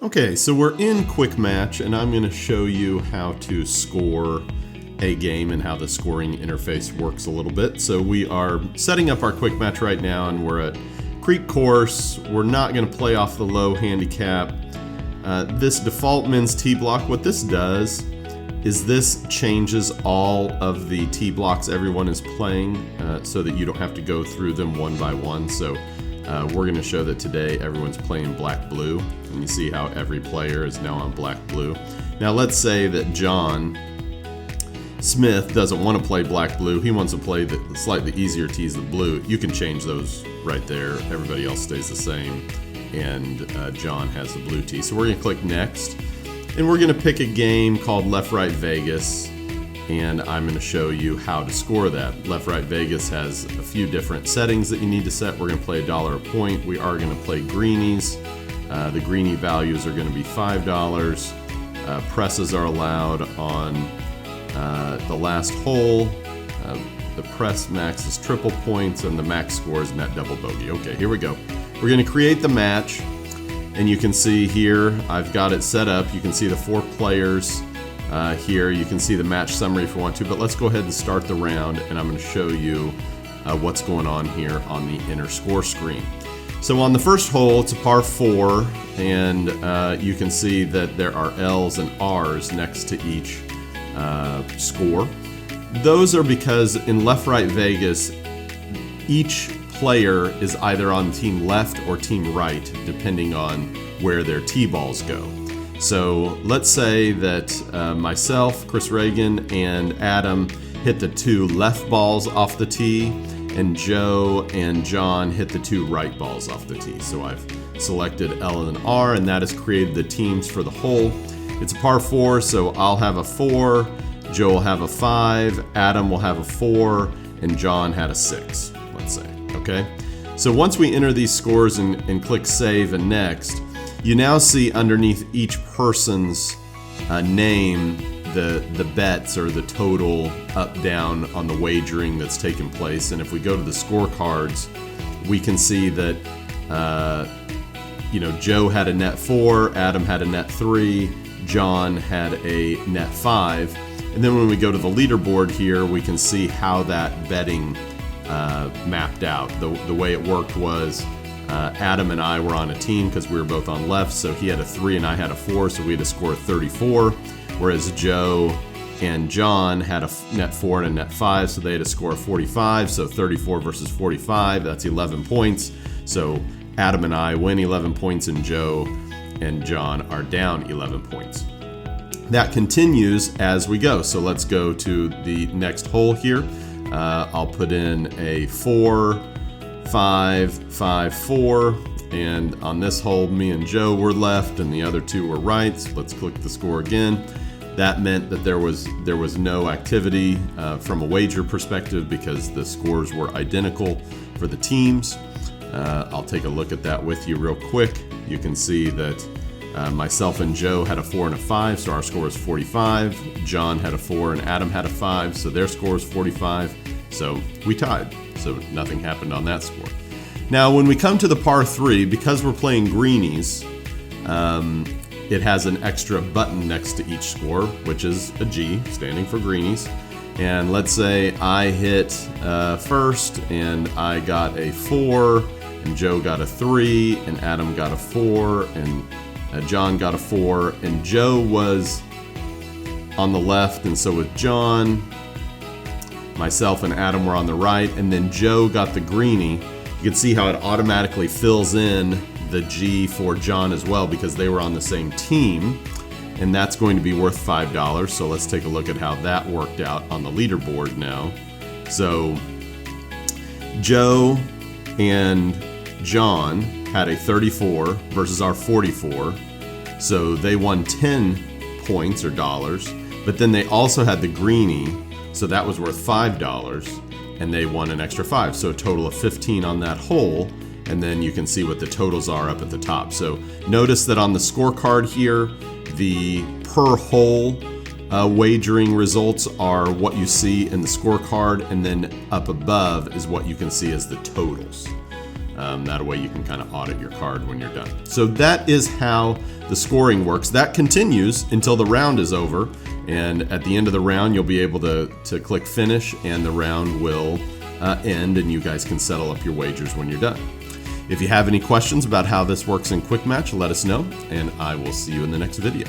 Okay, so we're in QuickMatch, and I'm going to show you how to score a game and how the scoring interface works a little bit. So we are setting up our QuickMatch right now, and we're at Creek Course. We're not going to play off the low handicap. This default men's tee block, what this does is this changes all of the tee blocks everyone is playing so that you don't have to go through them one by one. So we're going to show that today everyone's playing black-blue, and you see how every player is now on black-blue. Now let's say that John Smith doesn't want to play black-blue. He wants to play the slightly easier tees, the blue. You can change those right there. Everybody else stays the same, and John has the blue tee. So we're going to click Next, and we're going to pick a game called Left Right Vegas, and I'm going to show you how to score that. Left Right Vegas has a few different settings that you need to set. We're going to play $1 a point. We are going to play greenies. The greenie values are going to be $5. Presses are allowed on the last hole. The press max is triple points, and the max score is net double bogey. Okay, here we go. We're going to create the match, and you can see here I've got it set up. You can see the 4 players. Here you can see the match summary if you want to, but let's go ahead and start the round, and I'm going to show you what's going on here on the inner score screen. So on the first hole, it's a par 4, and you can see that there are L's and R's next to each score. Those are because in Left Right Vegas, each player is either on team left or team right, depending on where their tee balls go. So let's say that myself, Chris Reagan, and Adam hit the 2 left balls off the tee, and Joe and John hit the 2 right balls off the tee. So I've selected L and R, and that has created the teams for the hole. It's a par 4, so I'll have a 4, Joe will have a 5, Adam will have a 4, and John had a 6, let's say, okay? So once we enter these scores and click Save and Next, you now see underneath each person's name the bets or the total up down on the wagering that's taken place. And if we go to the scorecards, we can see that Joe had a net 4, Adam had a net 3, John had a net 5. And then when we go to the leaderboard here, we can see how that betting mapped out. The way it worked was Adam and I were on a team because we were both on left, so he had a 3 and I had a 4, so we had to score 34, whereas Joe and John had a net 4 and a net 5, so they had to score 45, so 34 versus 45, that's 11 points. So Adam and I win 11 points, and Joe and John are down 11 points. That continues as we go, so let's go to the next hole here. I'll put in a 4, 5, 5, 4, and on this hole me and Joe were left and the other 2 were right. So let's click the score again. That meant that there was no activity from a wager perspective because the scores were identical for the teams. I'll take a look at that with you real quick. You can see that myself and Joe had a 4 and a 5, so our score is 45. John had a 4 and Adam had a 5, so their score is 45. So we tied, so nothing happened on that score. Now when we come to the par 3, because we're playing greenies, it has an extra button next to each score, which is a G, standing for greenies. And let's say I hit first, and I got a 4, and Joe got a 3, and Adam got a 4, and John got a 4, and Joe was on the left, and so with John, myself and Adam were on the right, and then Joe got the greenie. You can see how it automatically fills in the G for John as well because they were on the same team, and that's going to be worth $5. So let's take a look at how that worked out on the leaderboard now. So Joe and John had a 34 versus our 44, so they won 10 points or dollars, but then they also had the greenie, so that was worth $5, and they won an extra 5, so a total of 15 on that hole. And then you can see what the totals are up at the top. So notice that on the scorecard here, the per hole wagering results are what you see in the scorecard, and then up above is what you can see as the totals. That way you can kind of audit your card when you're done. So that is how the the scoring works. That continues until the round is over, and at the end of the round you'll be able to click finish, and the round will end, and you guys can settle up your wagers when you're done. If you have any questions about how this works in QuickMatch, let us know, and I will see you in the next video.